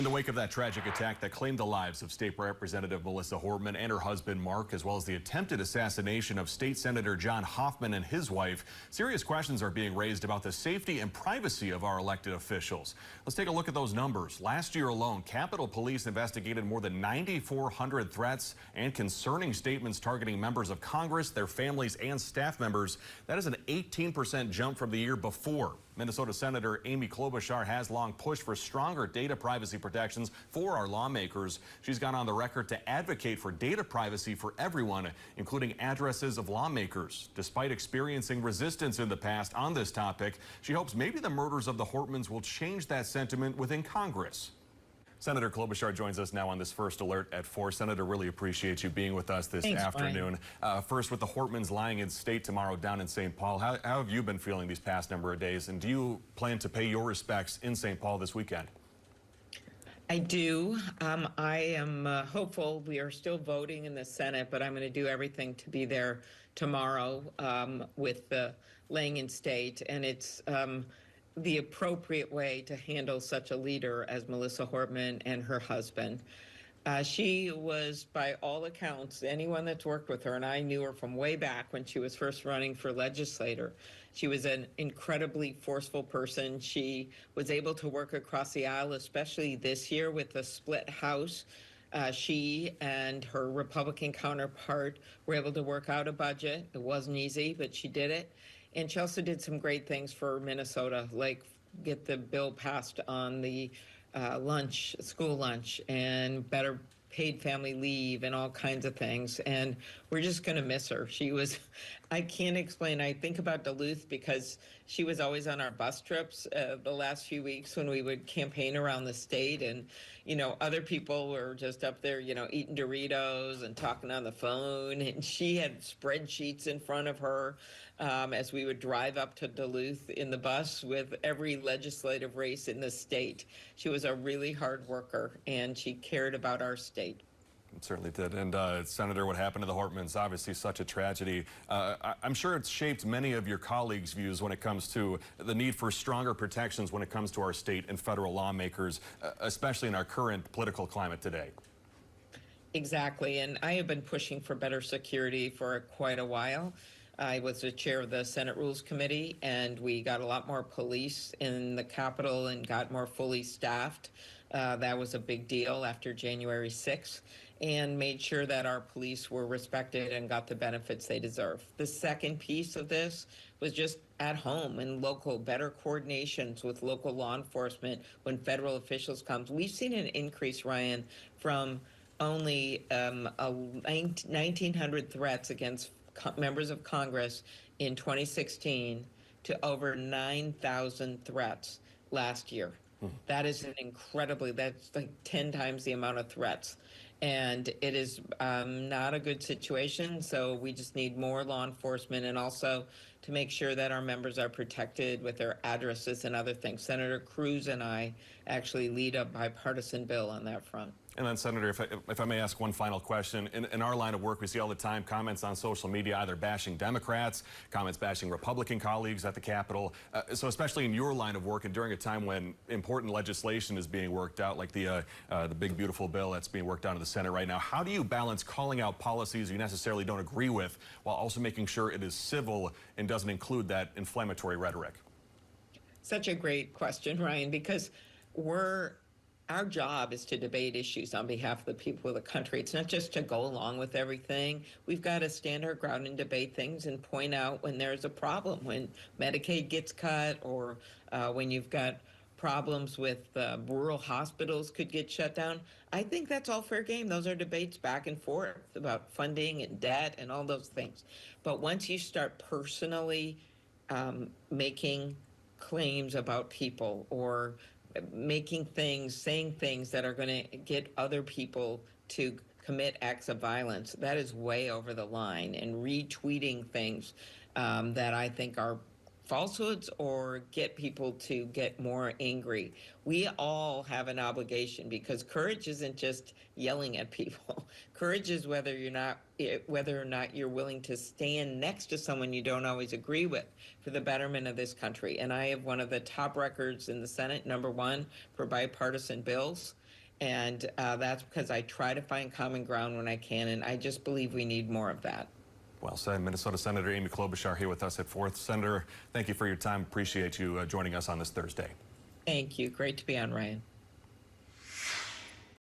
In the wake of that tragic attack that claimed the lives of State Representative Melissa Hortman and her husband Mark, as well as the attempted assassination of State Senator John Hoffman and his wife, serious questions are being raised about the safety and privacy of our elected officials. Let's take a look at those numbers. Last year alone, Capitol Police investigated more than 9,400 threats and concerning statements targeting members of Congress, their families, and staff members. That is an 18% jump from the year before. Minnesota Senator Amy Klobuchar has long pushed for stronger data privacy protections for our lawmakers. She's gone on the record to advocate for data privacy for everyone, including addresses of lawmakers. Despite experiencing resistance in the past on this topic, she hopes maybe the murders of the Hortmans will change that sentiment within Congress. Senator Klobuchar joins us now on this First Alert at 4. Senator, really appreciate you being with us this afternoon. First, with the Hortmans lying in state tomorrow down in St. Paul, how have you been feeling these past number of days? And do you plan to pay your respects in St. Paul this weekend? I do. I am hopeful. We are still voting in the Senate, but I'm going to do everything to be there tomorrow with the laying in state. And it's the appropriate way to handle such a leader as Melissa Hortman and her husband. She was, by all accounts, anyone that's worked with her, and I knew her from way back when she was first running for legislator, she was an incredibly forceful person. She was able to work across the aisle, especially this year with the split House. She and her Republican counterpart were able to work out a budget. It wasn't easy, but she did it. And she also did some great things for Minnesota, like get the bill passed on the school lunch, and better paid family leave and all kinds of things. And we're just going to miss her. She was, I can't explain. I think about Duluth because she was always on our bus trips the last few weeks when we would campaign around the state. And, you know, other people were just up there, you know, eating Doritos and talking on the phone. And she had spreadsheets in front of her as we would drive up to Duluth in the bus with every legislative race in the state. She was a really hard worker, and she cared about our state. It certainly did. And Senator, what happened to the Hortmans, obviously such a tragedy. I'm sure it's shaped many of your colleagues' views when it comes to the need for stronger protections when it comes to our state and federal lawmakers, especially in our current political climate today. Exactly. And I have been pushing for better security for quite a while. I was the chair of the Senate Rules Committee, and we got a lot more police in the Capitol and got more fully staffed. That was a big deal after January 6th, and made sure that our police were respected and got the benefits they deserve. The second piece of this was just at home and local, better coordinations with local law enforcement when federal officials come. We've seen an increase, Ryan, from only 1,900 threats against members of Congress in 2016 to over 9,000 threats last year. That is that's like 10 times the amount of threats. And it is not a good situation, so we just need more law enforcement, and also to make sure that our members are protected with their addresses and other things. Senator Cruz and I actually lead a bipartisan bill on that front. And then, Senator, if I may ask one final question. In our line of work, we see all the time comments on social media either bashing Democrats, comments bashing Republican colleagues at the Capitol. So especially in your line of work and during a time when important legislation is being worked out, like the big, beautiful bill that's being worked out in the Senate right now, how do you balance calling out policies you necessarily don't agree with while also making sure it is civil and doesn't include that inflammatory rhetoric? Such a great question, Ryan, because our job is to debate issues on behalf of the people of the country. It's not just to go along with everything. We've got to stand our ground and debate things and point out when there's a problem, when Medicaid gets cut, or when you've got problems with rural hospitals could get shut down. I think that's all fair game. Those are debates back and forth about funding and debt and all those things. But once you start personally making claims about people, or saying things that are going to get other people to commit acts of violence, that is way over the line. And retweeting things that I think are falsehoods or get people to get more angry. We all have an obligation, because courage isn't just yelling at people. Courage is whether or not you're willing to stand next to someone you don't always agree with for the betterment of this country. And I have one of the top records in the Senate, #1 for bipartisan bills. And that's because I try to find common ground when I can, and I just believe we need more of that. Well said. Minnesota Senator Amy Klobuchar here with us at 4th. Senator, thank you for your time. Appreciate you joining us on this Thursday. Thank you. Great to be on, Ryan.